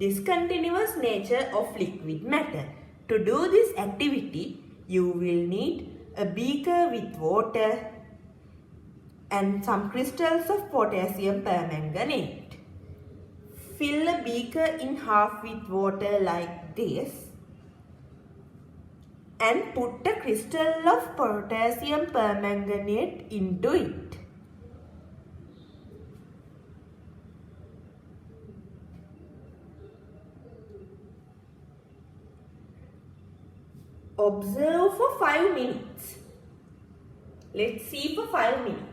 discontinuous nature of liquid matter. To do this activity, you will need a beaker with water and some crystals of potassium permanganate. Fill a beaker in half with water like this and put a crystal of potassium permanganate into it. Observe for 5 minutes. Let's see for 5 minutes.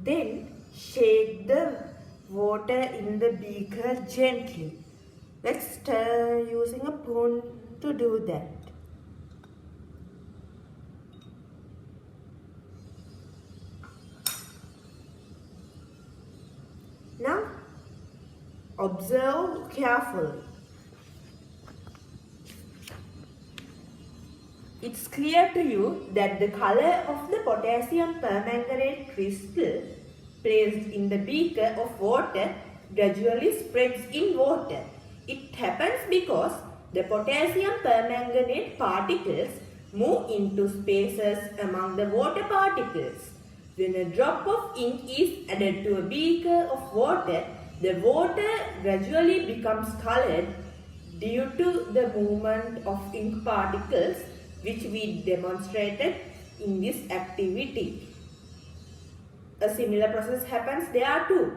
Then shake the water in the beaker gently. Let's stir using a spoon to do that. Now observe carefully. It's clear to you that the color of the potassium permanganate crystal placed in the beaker of water gradually spreads in water. It happens because the potassium permanganate particles move into spaces among the water particles. When a drop of ink is added to a beaker of water, the water gradually becomes colored due to the movement of ink particles, which we demonstrated in this activity. A similar process happens there too.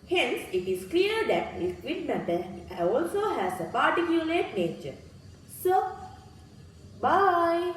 Hence, it is clear that liquid matter also has a particulate nature. So, bye.